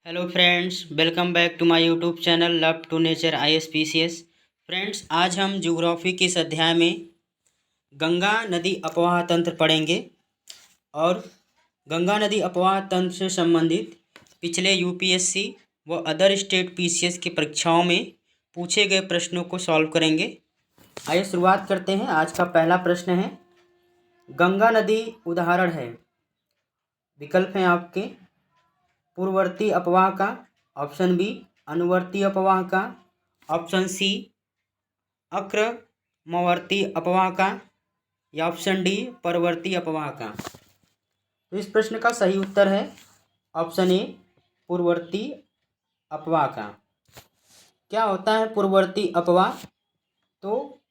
Hello friends, welcome back to my YouTube channel love to nature ISPCS। Friends, आज हम geography के इस अध्याय में गंगा नदी अपवाह तंत्र पढ़ेंगे और गंगा नदी अपवाह तंत्र से संबंधित पिछले यूपीएससी व अदर स्टेट पीसीएस की परीक्षाओं में पूछे गए प्रश्नों को सॉल्व करेंगे। आइए शुरुआत करते हैं। आज का पहला प्रश्न है, गंगा नदी उदाहरण है। विकल्प हैं आपके पूर्ववर्ती अपवाह का, ऑप्शन बी अनुवर्ती अपवाह का, ऑप्शन सी अक्रमवर्ती अपवाह का, या ऑप्शन डी परवर्ती अपवाह का। तो इस प्रश्न का सही उत्तर है ऑप्शन ए पूर्ववर्ती अपवाह का। क्या होता है पूर्ववर्ती अपवाह? तो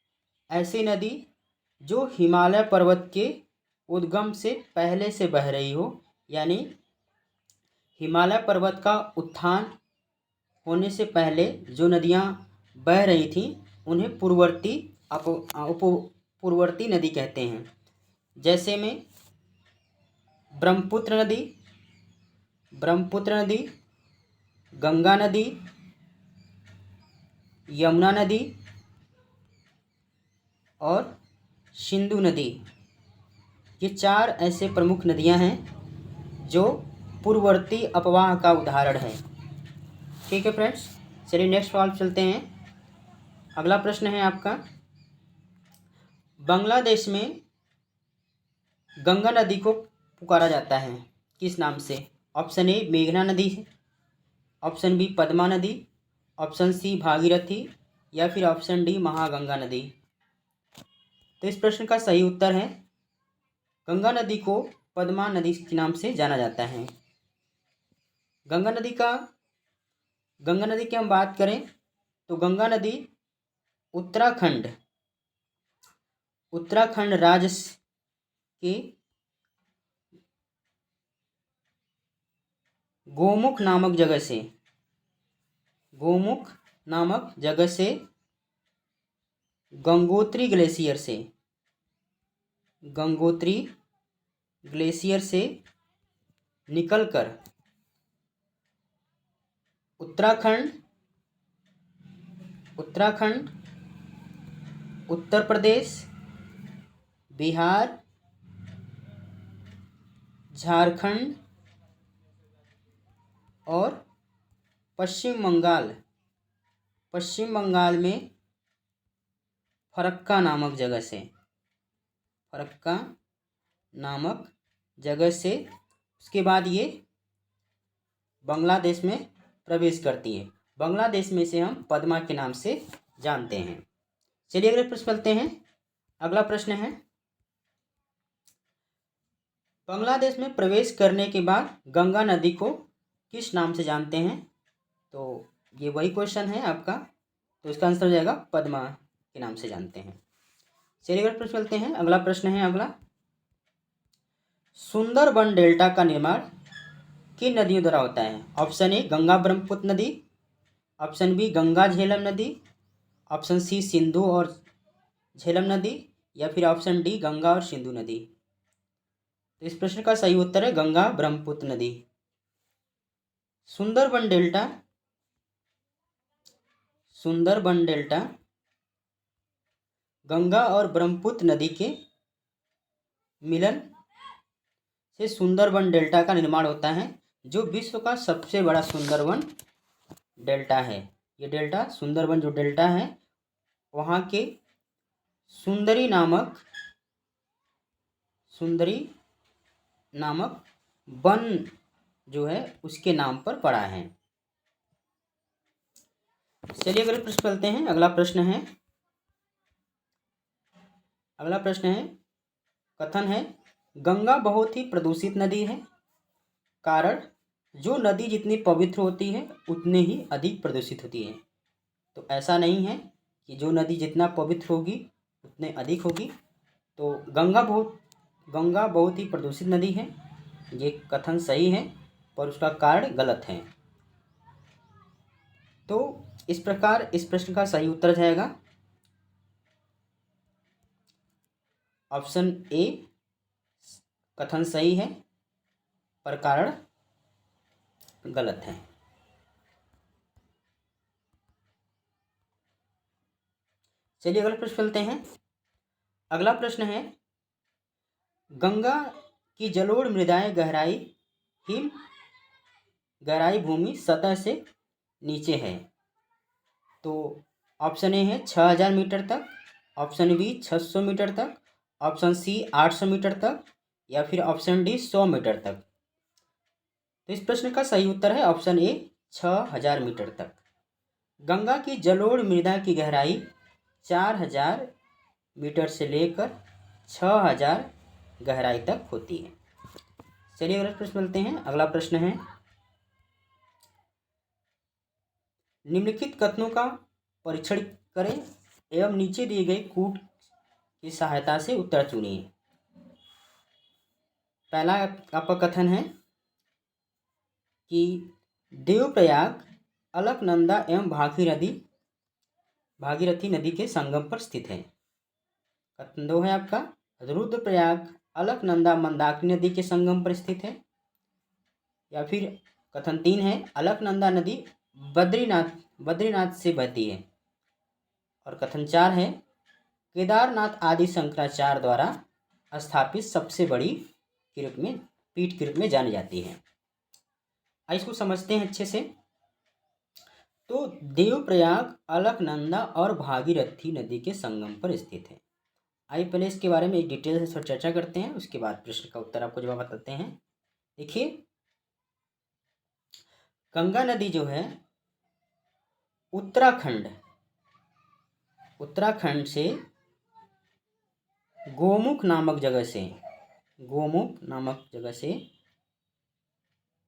ऐसी नदी जो हिमालय पर्वत के उद्गम से पहले से बह रही हो, यानी हिमालय पर्वत का उत्थान होने से पहले जो नदियाँ बह रही थीं उन्हें पूर्ववर्ती नदी कहते हैं। जैसे में ब्रह्मपुत्र नदी, गंगा नदी, यमुना नदी और सिंधु नदी। ये चार ऐसे प्रमुख नदियां हैं जो पूर्ववर्ती अपवाह का उदाहरण है। ठीक है फ्रेंड्स, चलिए नेक्स्ट सवाल चलते हैं। अगला प्रश्न है आपका, बांग्लादेश में गंगा नदी को पुकारा जाता है किस नाम से? ऑप्शन ए मेघना नदी है, ऑप्शन बी पद्मा नदी, ऑप्शन सी भागीरथी, या फिर ऑप्शन डी महागंगा नदी। तो इस प्रश्न का सही उत्तर है गंगा नदी को पद्मा नदी के नाम से जाना जाता है। गंगा नदी की हम बात करें तो गंगा नदी उत्तराखंड राज्य के गोमुख नामक जगह से गंगोत्री ग्लेशियर से निकलकर उत्तराखंड, उत्तर प्रदेश, बिहार, झारखंड और पश्चिम बंगाल में फरक्का नामक जगह से उसके बाद ये बांग्लादेश में प्रवेश करती है। बांग्लादेश में से हम पद्मा के नाम से जानते हैं। चलिए अगले प्रश्न चलते हैं। अगला प्रश्न है, बांग्लादेश में प्रवेश करने के बाद गंगा नदी को किस नाम से जानते हैं? तो ये वही क्वेश्चन है आपका, तो इसका आंसर हो जाएगा पद्मा के नाम से जानते हैं। चलिए अगले प्रश्न चलते हैं। अगला प्रश्न है अगला, सुंदरबन डेल्टा का निर्माण किन नदियों द्वारा होता है? ऑप्शन ए गंगा ब्रह्मपुत्र नदी, ऑप्शन बी गंगा झेलम नदी, ऑप्शन सी सिंधु और झेलम नदी, या फिर ऑप्शन डी गंगा और सिंधु नदी। तो इस प्रश्न का सही उत्तर है गंगा ब्रह्मपुत्र नदी। सुंदरबन डेल्टा गंगा और ब्रह्मपुत्र नदी के मिलन से सुंदरबन डेल्टा का निर्माण होता है, जो विश्व का सबसे बड़ा सुंदरबन डेल्टा है। ये डेल्टा सुंदरबन जो डेल्टा है वहाँ के सुंदरी नामक वन जो है उसके नाम पर पड़ा है। चलिए अगले प्रश्न चलते हैं। अगला प्रश्न है कथन है, गंगा बहुत ही प्रदूषित नदी है। कारण, जो नदी जितनी पवित्र होती है उतनी ही अधिक प्रदूषित होती है। तो ऐसा नहीं है कि जो नदी जितना पवित्र होगी उतने अधिक होगी। तो गंगा बहुत ही प्रदूषित नदी है, ये कथन सही है पर उसका कारण गलत है। तो इस प्रकार इस प्रश्न का सही उत्तर जाएगा ऑप्शन ए, कथन सही है पर कारण गलत है। चलिए अगला प्रश्न चलते हैं। अगला प्रश्न है, गंगा की जलोढ़ मृदाएं गहराई हिम गहराई भूमि सतह से नीचे है। तो ऑप्शन ए है 6000 मीटर तक, ऑप्शन बी 600 मीटर तक, ऑप्शन सी 800 मीटर तक, या फिर ऑप्शन डी 100 मीटर तक। तो इस प्रश्न का सही उत्तर है ऑप्शन ए 6000 मीटर तक। गंगा की जलोढ़ मृदा की गहराई 4000 मीटर से लेकर 6000 गहराई तक होती है। चलिए अगला प्रश्न मिलते हैं। अगला प्रश्न है, निम्नलिखित कथनों का परीक्षण करें एवं नीचे दिए गए कूट की सहायता से उत्तर चुनिए। पहला आपका कथन है कि देवप्रयाग अलकनंदा एवं भागीरथी नदी के संगम पर स्थित है। कथन 2 है आपका, रुद्रप्रयाग अलकनंदा मंदाकिनी नदी के संगम पर स्थित है। या फिर कथन 3 है, अलकनंदा नदी बद्रीनाथ से बहती है। और कथन 4 है, केदारनाथ आदि शंकराचार्य द्वारा स्थापित सबसे बड़ी पीठ के रूप में जानी जाती है। आइए इसको समझते हैं अच्छे से। तो देवप्रयाग अलकनंदा और भागीरथी नदी के संगम पर स्थित है। आइए पहले इसके बारे में एक डिटेल से चर्चा करते हैं, उसके बाद प्रश्न का उत्तर आपको जवाब बताते हैं। देखिए, गंगा नदी जो है उत्तराखंड से गोमुख नामक जगह से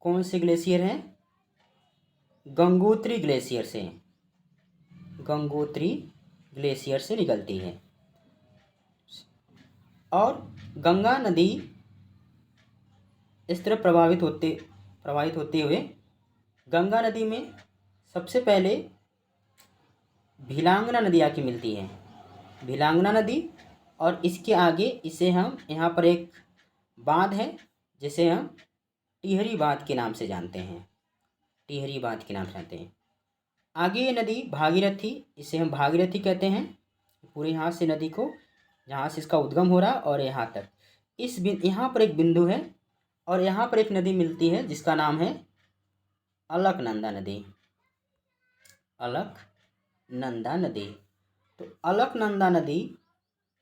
कौन से ग्लेशियर है? गंगोत्री ग्लेशियर से निकलती है। और गंगा नदी इस तरह प्रवाहित होते हुए गंगा नदी में सबसे पहले भिलांगना नदी आके मिलती है, भिलांगना नदी। और इसके आगे इसे हम यहाँ पर एक बांध है जिसे हम टिहरी बांध के नाम से जानते हैं, आगे ये नदी भागीरथी, इसे हम भागीरथी कहते हैं। पूरे यहाँ से नदी को, जहाँ से इसका उद्गम हो रहा और यहाँ तक, यहाँ पर एक बिंदु है और यहाँ पर एक नदी मिलती है जिसका नाम है अलकनंदा नदी। तो अलकनंदा नदी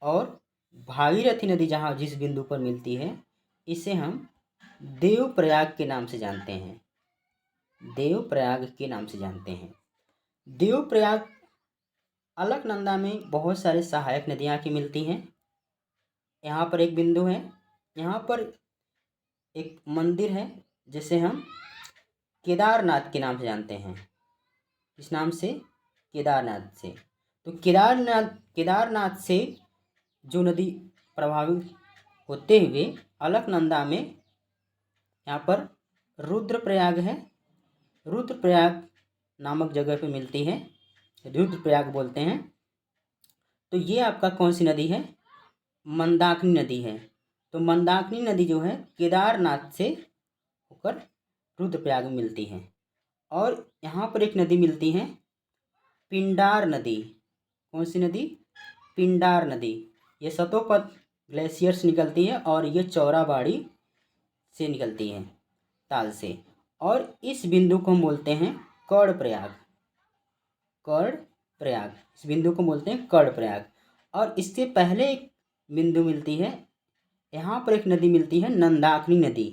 और भागीरथी नदी जिस बिंदु पर मिलती है, इसे हम देवप्रयाग के नाम से जानते हैं। देवप्रयाग अलकनंदा में बहुत सारे सहायक नदियाँ की मिलती हैं। यहाँ पर एक बिंदु है, यहाँ पर एक मंदिर है जिसे हम केदारनाथ के नाम से जानते हैं। इस नाम से केदारनाथ से। तो केदारनाथ से जो नदी प्रभावित होते हुए अलकनंदा में यहाँ पर रुद्रप्रयाग है, रुद्रप्रयाग नामक जगह पे मिलती है, रुद्रप्रयाग बोलते हैं। तो ये आपका कौन सी नदी है? मंदाकिनी नदी है। तो मंदाकिनी नदी जो है केदारनाथ से होकर रुद्रप्रयाग में मिलती है। और यहाँ पर एक नदी मिलती है पिंडार नदी। कौन सी नदी? पिंडार नदी। ये सतोपत ग्लेशियर से निकलती है और ये चौराबाड़ी से निकलती है, ताल से। और इस बिंदु को हम बोलते हैं कर्णप्रयाग। इस बिंदु को बोलते हैं कर्णप्रयाग। और इससे पहले एक बिंदु मिलती है, यहाँ पर एक नदी मिलती है नंदाकिनी नदी।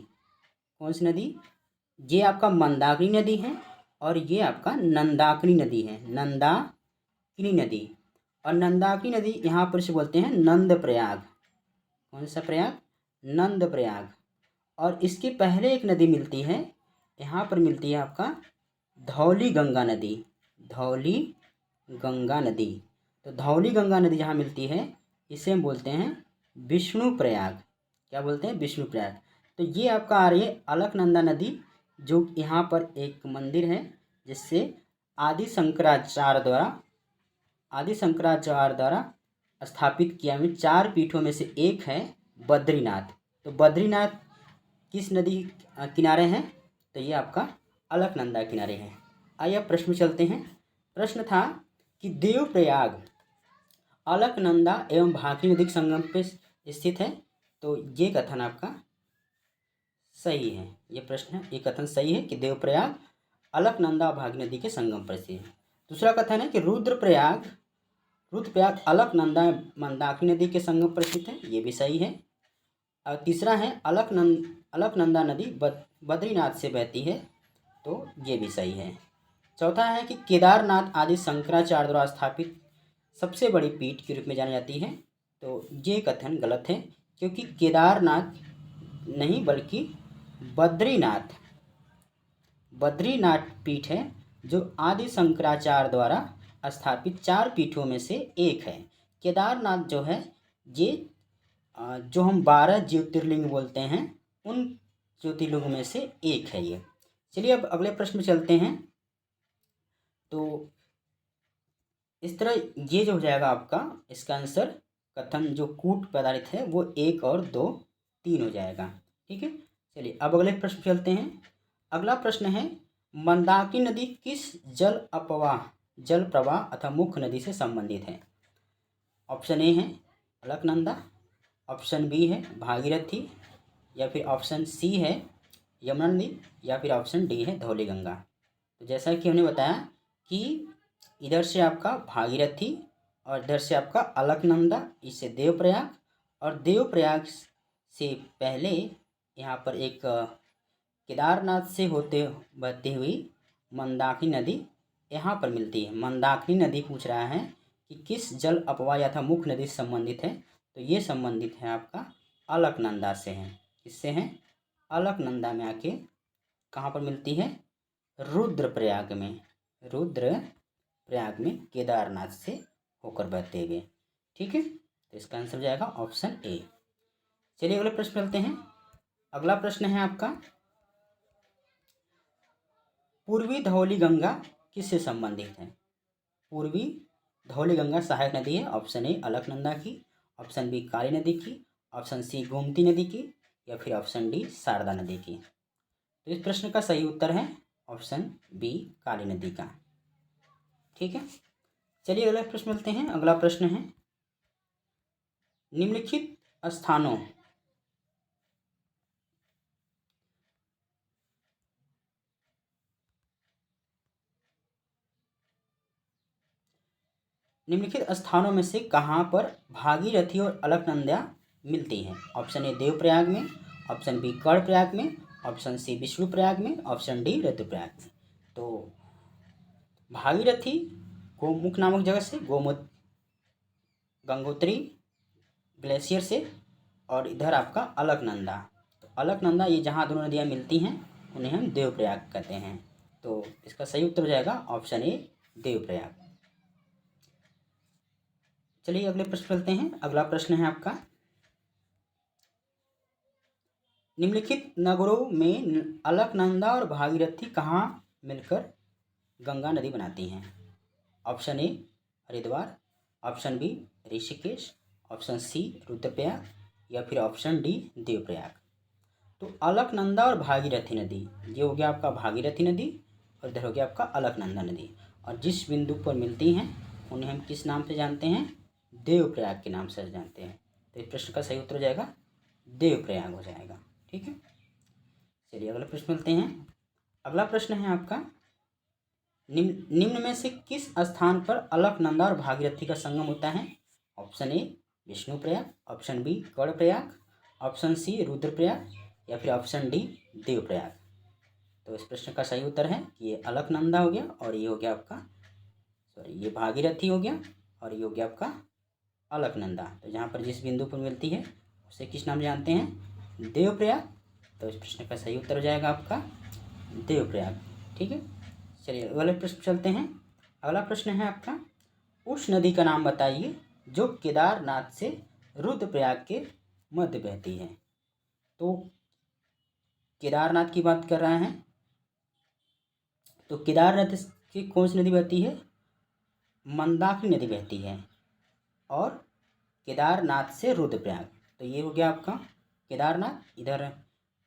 कौन सी नदी? ये आपका मंदाकिनी नदी है और ये आपका नंदाकिनी नदी है, नंदाकिनी नदी। और नंदाकिनी नदी यहाँ पर से बोलते हैं नंदप्रयाग। कौन सा प्रयाग? नंदप्रयाग। और इसके पहले एक नदी मिलती है, यहाँ पर मिलती है आपका धौली गंगा नदी। तो धौली गंगा नदी जहाँ मिलती है इसे हम बोलते हैं विष्णुप्रयाग। क्या बोलते हैं? विष्णुप्रयाग। तो ये आपका आ रही है अलकनंदा नदी, जो यहाँ पर एक मंदिर है जिससे आदि शंकराचार्य द्वारा स्थापित किया हुआ 4 पीठों में से एक है बद्रीनाथ। तो बद्रीनाथ किस नदी किनारे हैं? तो ये आपका अलकनंदा किनारे हैं। आइए अब प्रश्न चलते हैं। प्रश्न था कि देवप्रयाग अलकनंदा एवं भागीरथी नदी के संगम पे स्थित है। तो ये कथन आपका सही है। ये प्रश्न है, ये कथन सही है कि देवप्रयाग अलकनंदा और भागीरथी नदी के संगम पर स्थित है। दूसरा कथन है कि रुद्रप्रयाग अलकनंदा मंदाकिनी नदी के संगम पर स्थित है। ये भी सही है। और तीसरा है अलकनंदा नदी बद्रीनाथ से बहती है। तो ये भी सही है। चौथा है कि केदारनाथ आदि शंकराचार्य द्वारा स्थापित सबसे बड़ी पीठ के रूप में जानी जाती है। तो ये कथन गलत है, क्योंकि केदारनाथ नहीं बल्कि बद्रीनाथ पीठ है, जो आदि शंकराचार्य द्वारा स्थापित 4 पीठों में से एक है। केदारनाथ जो है ये जो हम 12 ज्योतिर्लिंग बोलते हैं उन ज्योतिर्लिंगों में से एक है ये। चलिए अब अगले प्रश्न में चलते हैं। तो इस तरह ये जो हो जाएगा आपका, इसका आंसर कथन जो कूट पदार्थ है वो 1 और 2 3 हो जाएगा। ठीक है, चलिए अब अगले प्रश्न चलते हैं। अगला प्रश्न है, मंदाकिनी नदी किस जल प्रवाह अथवा मुख्य नदी से संबंधित है? ऑप्शन ए है अलकनंदा, ऑप्शन बी है भागीरथी, या फिर ऑप्शन सी है यमुना नदी, या फिर ऑप्शन डी है धौलीगंगा। तो जैसा कि हमने बताया कि इधर से आपका भागीरथी और इधर से आपका अलकनंदा, इससे देवप्रयाग, और देवप्रयाग से पहले यहाँ पर एक केदारनाथ से होते बहती हुई मंदाकिनी नदी यहाँ पर मिलती है। मंदाकिनी नदी पूछ रहा है कि किस जल अपवाह या था मुख्य नदी से संबंधित है? तो ये संबंधित है आपका अलकनंदा से है। किससे है? अलकनंदा में आके कहाँ पर मिलती है? रुद्रप्रयाग में केदारनाथ से होकर बहते हुए। ठीक है, तो इसका आंसर हो जाएगा ऑप्शन ए। चलिए अगले प्रश्न चलते हैं। अगला प्रश्न है आपका, पूर्वी धौली गंगा किससे संबंधित है? पूर्वी धौली गंगा सहायक नदी है। ऑप्शन ए अलकनंदा की, ऑप्शन बी काली नदी की, ऑप्शन सी गोमती नदी की, या फिर ऑप्शन डी शारदा नदी की। तो इस प्रश्न का सही उत्तर है ऑप्शन बी काली नदी का। ठीक है, चलिए अगला प्रश्न मिलते हैं। अगला प्रश्न है, निम्नलिखित स्थानों में से कहाँ पर भागीरथी और अलकनंदा मिलती हैं? ऑप्शन ए देवप्रयाग में, ऑप्शन बी कर्णप्रयाग में, ऑप्शन सी विष्णुप्रयाग में, ऑप्शन डी रुद्रप्रयाग में। तो भागीरथी गोमुख नामक जगह से, गंगोत्री ग्लेशियर से, और इधर आपका अलकनंदा। तो अलकनंदा, ये जहाँ दोनों नदियाँ मिलती हैं उन्हें हम देवप्रयाग कहते हैं। तो इसका सही उत्तर हो जाएगा ऑप्शन ए देवप्रयाग। चलिए अगले प्रश्न चलते हैं। अगला प्रश्न है आपका, निम्नलिखित नगरों में अलकनंदा और भागीरथी कहाँ मिलकर गंगा नदी बनाती हैं? Option A Haridwar, option B Rishikesh, option C Rudraprayag, या फिर ऑप्शन डी देवप्रयाग। तो अलकनंदा और भागीरथी नदी, ये हो गया आपका भागीरथी नदी, और इधर हो गया आपका अलकनंदा नदी, और जिस बिंदु पर मिलती हैं उन्हें हम किस नाम से जानते हैं? देवप्रयाग के नाम से जानते हैं। तो इस प्रश्न का सही उत्तर हो जाएगा देवप्रयाग हो जाएगा। ठीक है, चलिए अगला प्रश्न मिलते हैं। अगला प्रश्न है आपका, निम्न में से किस स्थान पर अलकनंदा और भागीरथी का संगम होता है? Option A Vishnuprayag, option B Karnaprayag, option C Rudraprayag, या फिर ऑप्शन डी देवप्रयाग। तो इस प्रश्न का सही उत्तर है कि ये अलकनंदा हो गया, और ये हो गया आपका ये भागीरथी हो गया, और ये हो गया आपका अलकनंदा। तो जहाँ पर जिस बिंदु पर मिलती है उसे किस नाम जानते हैं? देवप्रयाग। तो इस प्रश्न का सही उत्तर हो जाएगा आपका देवप्रयाग। ठीक है, चलिए अगले प्रश्न चलते हैं। अगला प्रश्न है आपका, उस नदी का नाम बताइए जो केदारनाथ से रुद्रप्रयाग के मध्य बहती है। तो केदारनाथ की बात कर रहे हैं, तो केदारनाथ की कौन सी नदी बहती है? मंदाकिनी नदी बहती है, और केदारनाथ से रुद्रप्रयाग। तो ये हो गया आपका केदारनाथ। इधर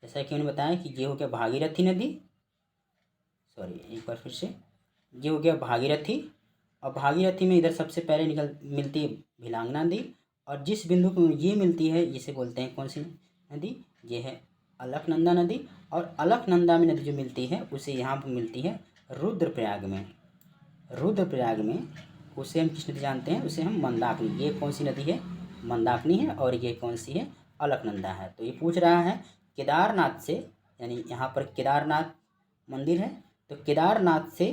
जैसा कि मैंने बताया कि ये हो गया भागीरथी नदी, एक बार फिर से, ये हो गया भागीरथी, और भागीरथी में इधर सबसे पहले मिलती है भिलांगना नदी, और जिस बिंदु पर ये मिलती है इसे बोलते हैं कौन सी नदी, ये है अलकनंदा नदी। और अलकनंदा में नदी जो मिलती है उसे यहाँ पर मिलती है रुद्रप्रयाग में। रुद्रप्रयाग में उसे हम किस नदी जानते हैं, उसे हम मंदाकिनी। ये कौन सी नदी है, मंदाकिनी है, और ये कौन सी है, अलकनंदा है। तो ये पूछ रहा है केदारनाथ से, यानी यहाँ पर केदारनाथ मंदिर है, तो केदारनाथ से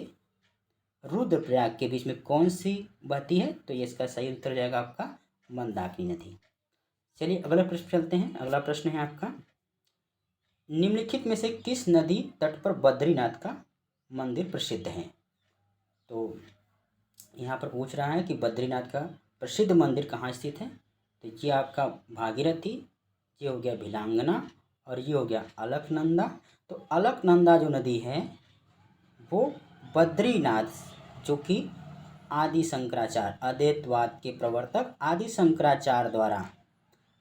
रुद्रप्रयाग के बीच में कौन सी बहती है, तो ये इसका सही उत्तर हो जाएगा आपका मंदाकिनी नदी। चलिए अगला प्रश्न चलते हैं। अगला प्रश्न है आपका, निम्नलिखित में से किस नदी तट पर बद्रीनाथ का मंदिर प्रसिद्ध है। तो यहाँ पर पूछ रहा है कि बद्रीनाथ का प्रसिद्ध मंदिर कहाँ स्थित है, तो ये आपका भागीरथी, ये हो गया भिलांगना, और ये हो गया अलकनंदा। तो अलकनंदा जो नदी है वो बद्रीनाथ, जो कि आदि शंकराचार्य, अद्वैतवाद के प्रवर्तक आदि शंकराचार्य द्वारा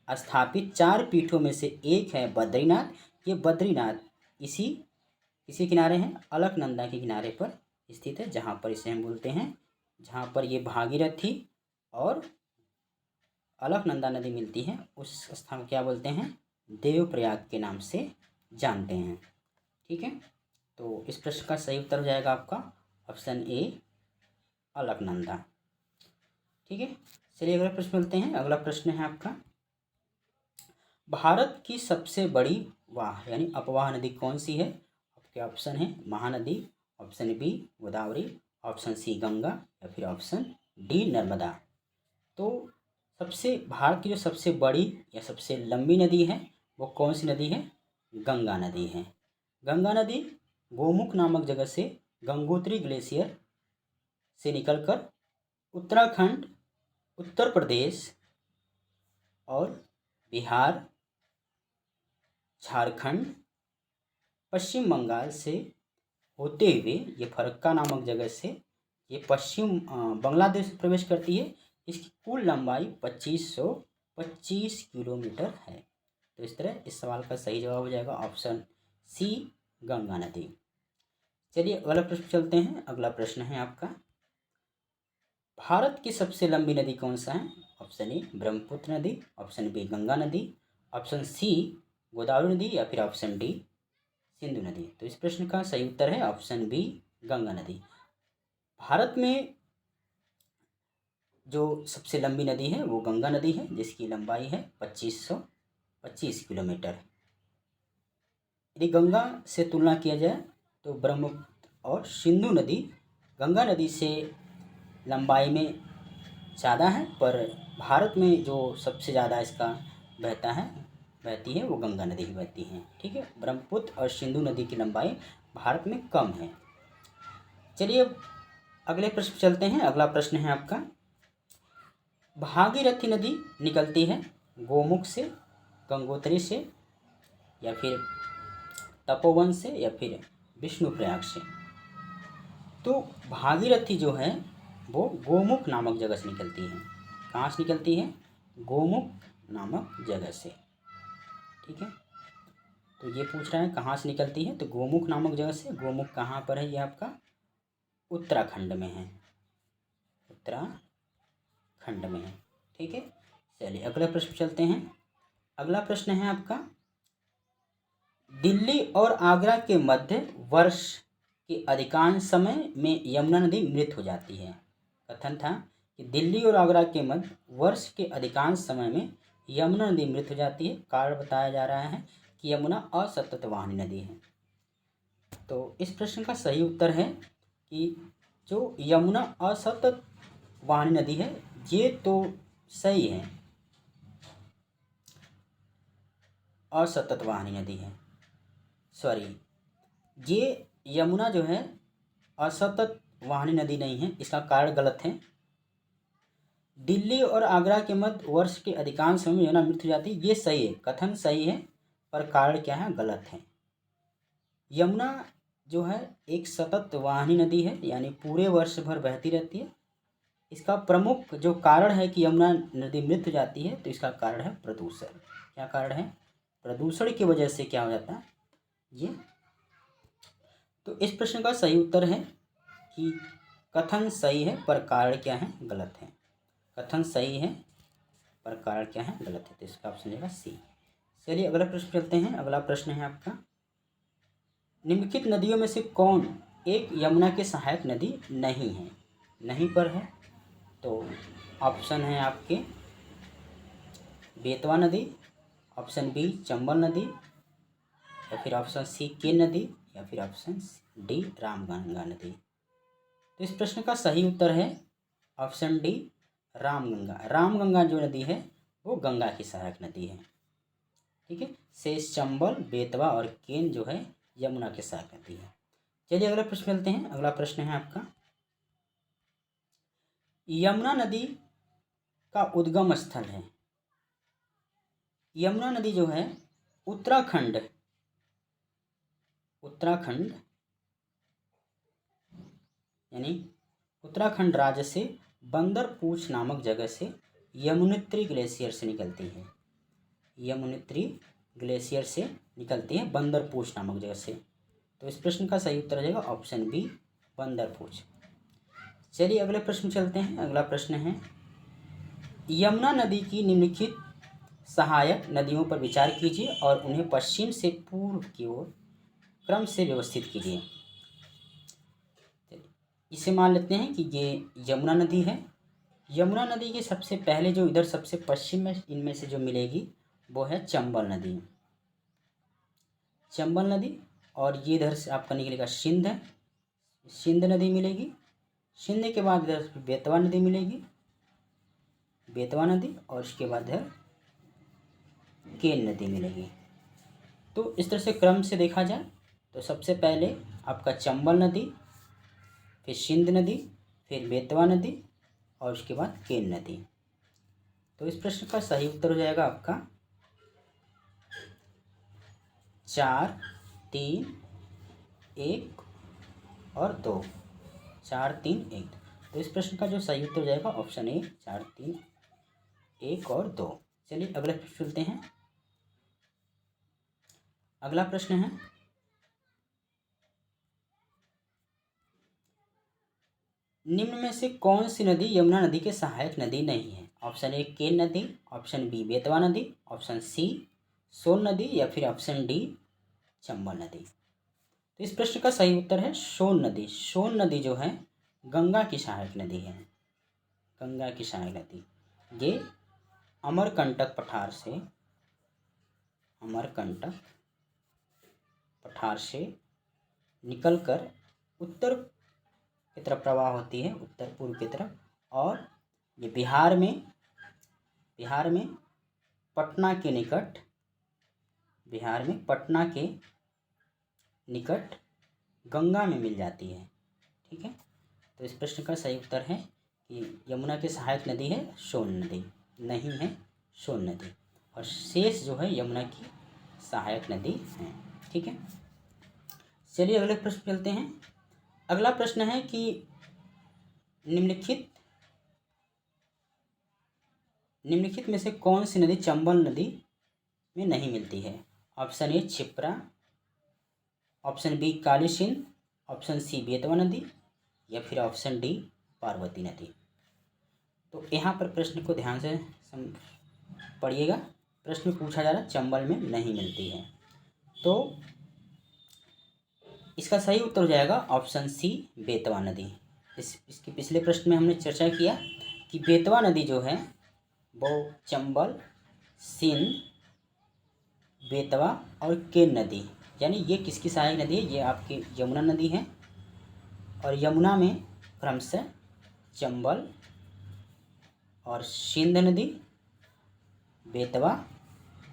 स्थापित 4 पीठों में से एक है बद्रीनाथ। ये बद्रीनाथ इसी किनारे हैं, अलकनंदा के किनारे पर स्थित है, जहाँ पर इसे हम बोलते हैं, जहाँ पर ये भागीरथी और अलकनंदा नदी मिलती है उस स्थान को क्या बोलते हैं, देवप्रयाग के नाम से जानते हैं। ठीक है, तो इस प्रश्न का सही उत्तर हो जाएगा आपका ऑप्शन ए अलकनंदा। ठीक है, चलिए अगला प्रश्न मिलते हैं। अगला प्रश्न है आपका, भारत की सबसे बड़ी वाह यानी अपवाह नदी कौन सी है। आपके ऑप्शन है Mahanadi, option B Godavari, option C Ganga, या फिर ऑप्शन डी नर्मदा। तो भारत की जो सबसे बड़ी या सबसे लंबी नदी है वो कौन सी नदी है, गंगा नदी है। गंगा नदी गोमुख नामक जगह से गंगोत्री ग्लेशियर से निकलकर उत्तराखंड, उत्तर प्रदेश और बिहार, झारखंड, पश्चिम बंगाल से होते हुए ये फरक्का नामक जगह से ये पश्चिम बांग्लादेश में प्रवेश करती है। इसकी कुल लंबाई 2525 किलोमीटर है। तो इस तरह इस सवाल का सही जवाब हो जाएगा ऑप्शन सी गंगा नदी। चलिए अगला प्रश्न चलते हैं। अगला प्रश्न है आपका, भारत की सबसे लंबी नदी कौन सा है। ऑप्शन ए ब्रह्मपुत्र नदी, ऑप्शन बी गंगा नदी, ऑप्शन सी गोदावरी नदी, या फिर ऑप्शन डी सिंधु नदी। तो इस प्रश्न का सही उत्तर है ऑप्शन बी गंगा नदी। भारत में जो सबसे लंबी नदी है वो गंगा नदी है, जिसकी लंबाई है 2525 किलोमीटर। यदि गंगा से तुलना किया जाए तो ब्रह्मपुत्र और सिंधु नदी गंगा नदी से लंबाई में ज़्यादा है, पर भारत में जो सबसे ज़्यादा इसका बहती है वो गंगा नदी ही बहती है। ठीक है, ब्रह्मपुत्र और सिंधु नदी की लंबाई भारत में कम है। चलिए अब अगले प्रश्न चलते हैं। अगला प्रश्न है आपका, भागीरथी नदी निकलती है गोमुख से, गंगोत्री से, या फिर तपोवन से, या फिर विष्णुप्रयाग से। तो भागीरथी जो है वो गोमुख नामक जगह से निकलती है। कहाँ से निकलती है, गोमुख नामक जगह से। ठीक है, तो ये पूछ रहा है कहाँ से निकलती है, तो गोमुख नामक जगह से। गोमुख कहाँ पर है, ये आपका उत्तराखंड में है, उत्तराखंड में है। ठीक है, चलिए अगला प्रश्न चलते हैं। अगला प्रश्न है आपका, दिल्ली और आगरा के मध्य वर्ष के अधिकांश समय में यमुना नदी मृत हो जाती है। कथन था कि दिल्ली और आगरा के मध्य वर्ष के अधिकांश समय में यमुना नदी मृत हो जाती है। कारण बताया जा रहा है कि यमुना असतत वाहिनी नदी है। तो इस प्रश्न का सही उत्तर है कि जो यमुना असतत वाहिनी नदी है ये तो सही है, असतत वाहिनी नदी है, सॉरी, ये यमुना जो है असतत वाहिनी नदी नहीं है, इसका कारण गलत है। दिल्ली और आगरा के मध्य वर्ष के अधिकांश समय यमुना मृत हो जाती है, ये सही है, कथन सही है, पर कारण क्या है, गलत है। यमुना जो है एक सतत वाहिनी नदी है, यानी पूरे वर्ष भर बहती रहती है। इसका प्रमुख जो कारण है कि यमुना नदी मृत हो जाती है, तो इसका कारण है प्रदूषण। क्या कारण है, प्रदूषण की वजह से क्या हो जाता है ये। तो इस प्रश्न का सही उत्तर है कि कथन सही है पर कारण क्या है, गलत है। कथन सही है पर कारण क्या है, गलत है। तो इसका ऑप्शन रहेगा सी। चलिए अगला प्रश्न चलते हैं। अगला प्रश्न है आपका, निम्नलिखित नदियों में से कौन एक यमुना के सहायक नदी नहीं है, नहीं पर है। तो ऑप्शन है आपके बेतवा नदी, ऑप्शन बी चंबल नदी, या फिर ऑप्शन सी केन नदी, या फिर ऑप्शन डी रामगंगा नदी। तो इस प्रश्न का सही उत्तर है ऑप्शन डी रामगंगा। रामगंगा जो नदी है वो गंगा की सहायक नदी है। ठीक है, शेष चंबल, बेतवा और केन जो है यमुना के सहायक नदी है। चलिए अगला प्रश्न मिलते हैं। अगला प्रश्न है आपका, यमुना नदी का उद्गम स्थल है। यमुना नदी जो है उत्तराखंड यानी उत्तराखंड राज्य से बंदरपूछ नामक जगह से यमुनोत्री ग्लेशियर से निकलती है। यमुनोत्री ग्लेशियर से निकलती है बंदरपूछ नामक जगह से। तो इस प्रश्न का सही उत्तर हो जाएगा ऑप्शन बी बंदरपूछ। चलिए अगले प्रश्न चलते हैं। अगला प्रश्न है, यमुना नदी की निम्नलिखित सहायक नदियों पर विचार कीजिए और उन्हें पश्चिम से पूर्व की ओर क्रम से व्यवस्थित कीजिए। इसे मान लेते हैं कि ये यमुना नदी है। यमुना नदी के सबसे पहले जो इधर सबसे पश्चिम में इनमें से जो मिलेगी वो है चंबल नदी। चंबल नदी, और ये इधर से आपका निकलेगा सिंध है, सिंध नदी मिलेगी। सिंध के बाद इधर बेतवा नदी मिलेगी, बेतवा नदी, और उसके बाद इधर केन नदी मिलेगी। तो इस तरह से क्रम से देखा जाए तो सबसे पहले आपका चंबल नदी, फिर सिंध नदी, फिर बेतवा नदी, और उसके बाद केन नदी। तो इस प्रश्न का सही उत्तर हो जाएगा आपका 4, 3, 1 और 2। 4, 3, 1। तो इस प्रश्न का जो सही उत्तर हो जाएगा ऑप्शन ए 4, 3, 1 और 2। चलिए अगले प्रश्न चलते हैं। अगला प्रश्न है, निम्न में से कौन सी नदी यमुना नदी के सहायक नदी नहीं है। ऑप्शन ए केन नदी, ऑप्शन बी बेतवा नदी, ऑप्शन सी सोन नदी, या फिर ऑप्शन डी चंबल नदी। तो इस प्रश्न का सही उत्तर है सोन नदी। सोन नदी जो है गंगा की सहायक नदी है, गंगा की सहायक नदी। ये अमरकंटक पठार से निकलकर उत्तर की तरफ प्रवाह होती है, उत्तर पूर्व की तरफ, और ये बिहार में पटना के निकट, बिहार में पटना के निकट गंगा में मिल जाती है। ठीक है, तो इस प्रश्न का सही उत्तर है कि यमुना की सहायक नदी है सोन नदी, नहीं है सोन नदी, और शेष जो है यमुना की सहायक नदी है। ठीक है, चलिए अगले प्रश्न चलते हैं। अगला प्रश्न है कि निम्नलिखित में से कौन सी नदी चंबल नदी में नहीं मिलती है। Option A Kshipra, option B Kali Sindh, option C Betwa नदी, या फिर ऑप्शन डी पार्वती नदी। तो यहाँ पर प्रश्न को ध्यान से पढ़िएगा। प्रश्न पूछा जा रहा है चंबल में नहीं मिलती है, तो इसका सही उत्तर हो जाएगा ऑप्शन सी बेतवा नदी। इसके पिछले प्रश्न में हमने चर्चा किया कि बेतवा नदी जो है वो चंबल, सिंध, बेतवा और केन नदी, यानी ये किसकी सहायक नदी है, ये आपकी यमुना नदी है। और यमुना में क्रमशः चंबल और सिंध नदी, बेतवा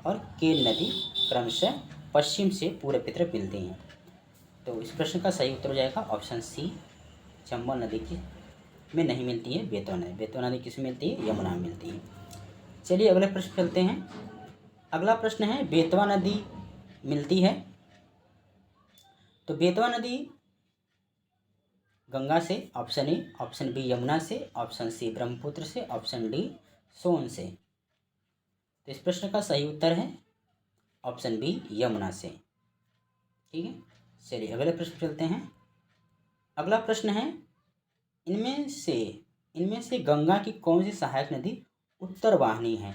और केन नदी क्रमशः पश्चिम से पूर्व की तरफ मिलती हैं। तो इस प्रश्न का सही उत्तर हो जाएगा ऑप्शन सी चंबल नदी की में नहीं मिलती है बेतवा नदी। बेतवा नदी किस में मिलती है, यमुना में मिलती है। चलिए अगले प्रश्न चलते हैं। अगला प्रश्न है, बेतवा नदी मिलती है, तो बेतवा नदी गंगा से, option A, option B Yamuna से, ऑप्शन सी ब्रह्मपुत्र से, ऑप्शन डी सोन से। तो इस प्रश्न का सही उत्तर है ऑप्शन बी यमुना से। ठीक है, चलिए अगले प्रश्न चलते हैं। अगला प्रश्न है, इनमें से गंगा की कौन सी सहायक नदी उत्तर वाहिनी है,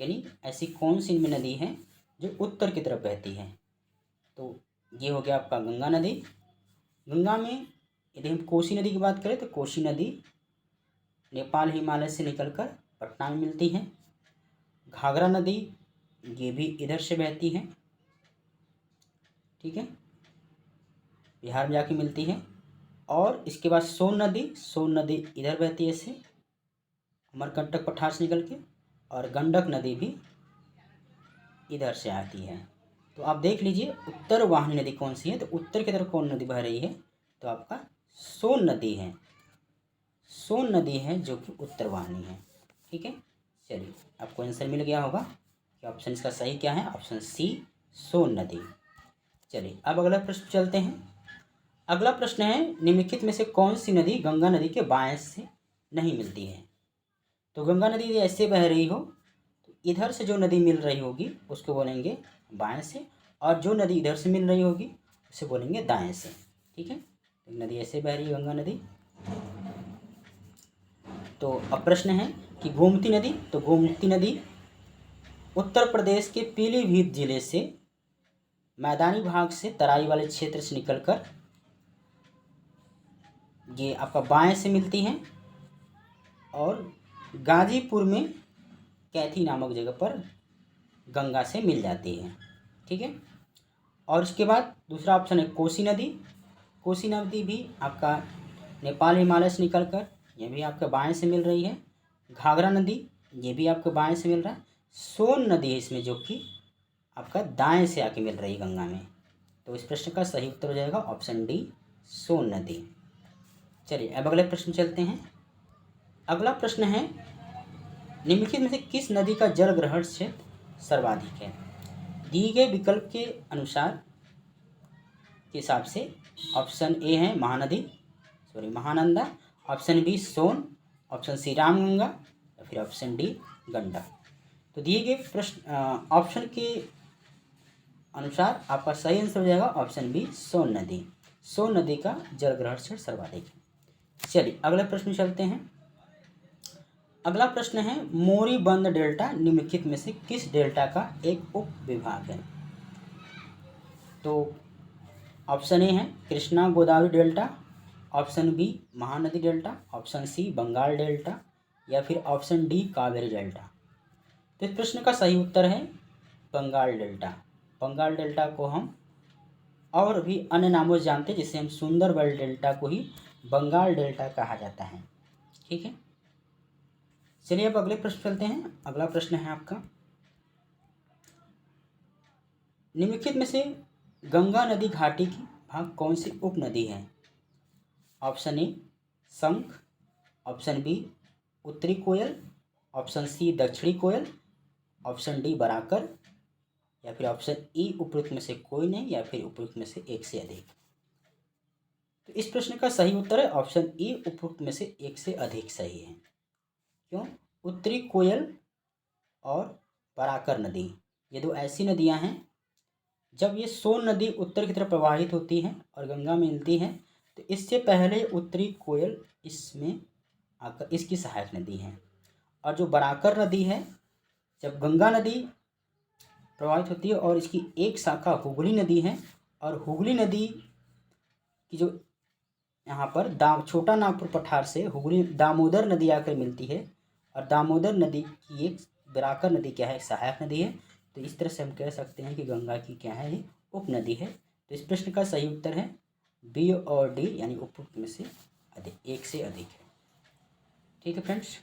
यानी ऐसी कौन सी इनमें नदी है जो उत्तर की तरफ बहती है। तो ये हो गया आपका गंगा नदी। गंगा में यदि हम कोसी नदी की बात करें तो कोसी नदी नेपाल हिमालय से निकलकर पटना में मिलती है। घाघरा नदी ये भी इधर से बहती है, ठीक है, बिहार में जाके मिलती है। और इसके बाद सोन नदी इधर बहती है, इससे अमरकंटक पठार से निकल के। और गंडक नदी भी इधर से आती है। तो आप देख लीजिए उत्तर वाहिनी नदी कौन सी है, तो उत्तर की तरफ कौन नदी बह रही है, तो आपका सोन नदी है। सोन नदी है जो कि उत्तर वाहिनी है, ठीक है। चलिए आपको आंसर मिल गया होगा कि ऑप्शन इसका सही क्या है, ऑप्शन सी सोन नदी। चलिए अब अगला प्रश्न चलते हैं। अगला प्रश्न है निम्नलिखित में से कौन सी नदी गंगा नदी के बाएं से नहीं मिलती है। तो गंगा नदी यदि ऐसे बह रही हो तो इधर से जो नदी मिल रही होगी उसको बोलेंगे बाएं से, और जो नदी इधर से मिल रही होगी उसे बोलेंगे दाएं से, ठीक है। तो नदी ऐसे बह रही है गंगा नदी। तो अब प्रश्न है कि गोमती नदी, तो गोमती नदी उत्तर प्रदेश के पीलीभीत जिले से मैदानी भाग से तराई वाले क्षेत्र से निकलकर ये आपका बाएं से मिलती हैं और गाजीपुर में कैथी नामक जगह पर गंगा से मिल जाती है, ठीक है। और इसके बाद दूसरा ऑप्शन है कोसी नदी। कोसी नदी भी आपका नेपाल हिमालय से निकलकर ये भी आपके बाएं से मिल रही है। घाघरा नदी ये भी आपके बाएं से मिल रहा है। सोन नदी है इसमें जो कि आपका दाएं से आके मिल रही है गंगा में। तो इस प्रश्न का सही उत्तर हो जाएगा ऑप्शन डी सोन नदी। चलिए अब अगले प्रश्न चलते हैं। अगला प्रश्न है निम्नलिखित में से किस नदी का जल ग्रहण क्षेत्र सर्वाधिक है। दिए गए विकल्प के अनुसार के हिसाब से ऑप्शन ए है महानंदा, ऑप्शन बी सोन, ऑप्शन सी रामगंगा या फिर ऑप्शन डी गंडक। तो दिए गए प्रश्न ऑप्शन के अनुसार आपका सही आंसर हो जाएगा ऑप्शन बी सोन नदी। सोन नदी का जल ग्रहण क्षेत्र सर्वाधिक है। चलिए अगले प्रश्न चलते हैं। अगला प्रश्न है मोरीबंद डेल्टा निम्नलिखित में से किस डेल्टा का एक उप विभाग है। तो ऑप्शन ए है Krishna Godavari delta, option B Mahanadi delta, option C Bengal delta या फिर ऑप्शन डी कावेरी डेल्टा। तो इस प्रश्न का सही उत्तर है बंगाल डेल्टा। बंगाल डेल्टा को हम और भी अन्य नामों से जानते हैं, जिसे हम सुंदरबन डेल्टा को ही बंगाल डेल्टा कहा जाता है, ठीक है। चलिए अब अगले प्रश्न चलते हैं। अगला प्रश्न है आपका निम्नलिखित में से गंगा नदी घाटी की भाग कौन सी उप नदी है। ऑप्शन ए शंख, ऑप्शन बी उत्तरी कोयल, ऑप्शन सी दक्षिणी कोयल, ऑप्शन डी बराकर या फिर ऑप्शन ई उपयुक्त में से कोई नहीं या फिर उपयुक्त में से एक से अधिक। तो इस प्रश्न का सही उत्तर है ऑप्शन ई उपयुक्त में से एक से अधिक सही है। क्यों? उत्तरी कोयल और बराकर नदी ये दो ऐसी नदियां हैं, जब ये सोन नदी उत्तर की तरफ प्रवाहित होती है और गंगा में मिलती है तो इससे पहले उत्तरी कोयल इसमें आकर इसकी सहायक नदी है। और जो बराकर नदी है जब गंगा नदी प्रवाहित होती है और इसकी एक शाखा हुगली नदी है, और हुगली नदी की जो यहाँ पर छोटा नागपुर पठार से हुगली दामोदर नदी आकर मिलती है, और दामोदर नदी की एक बराकर नदी क्या है, एक सहायक नदी है। तो इस तरह से हम कह सकते हैं कि गंगा की क्या है, ये उप नदी है। तो इस प्रश्न का सही उत्तर है बी और डी यानी उपयुक्त में से अधिक, एक से अधिक है, ठीक है फ्रेंड्स।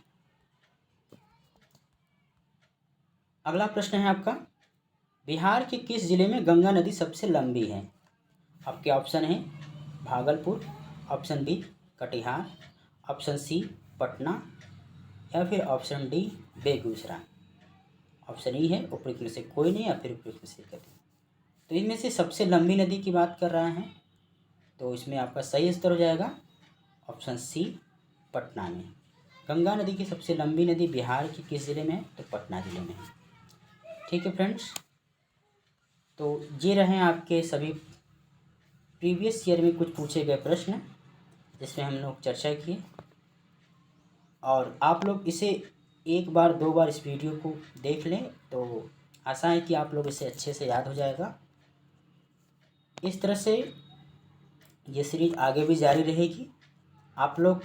अगला प्रश्न है आपका बिहार के किस जिले में गंगा नदी सबसे लंबी है। आपके ऑप्शन है Bhagalpur, option B Katihar, option C Patna या फिर option D Begusarai. Option E है उपयुक्त में से कोई नहीं या फिर उपयुक्त में से एक अधिक। तो इनमें से सबसे लंबी नदी की बात कर रहे हैं, तो इसमें आपका सही उत्तर हो जाएगा ऑप्शन सी पटना में। गंगा नदी की सबसे लंबी नदी बिहार की किस ज़िले में है, तो पटना ज़िले में है, ठीक है फ्रेंड्स। तो ये रहे आपके सभी प्रीवियस ईयर में कुछ पूछे गए प्रश्न। जिसमें हम लोग चर्चा किए। और आप लोग इसे एक बार 2 बार इस वीडियो को देख लें तो आशा है कि आप लोग इसे अच्छे से याद हो जाएगा। इस तरह से ये सीरीज आगे भी जारी रहेगी। आप लोग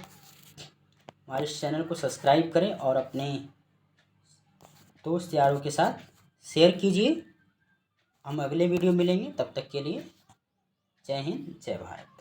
हमारे इस चैनल को सब्सक्राइब करें और अपने दोस्त यारों के साथ शेयर कीजिए। हम अगले वीडियो मिलेंगे, तब तक के लिए जय हिंद, जय भारत।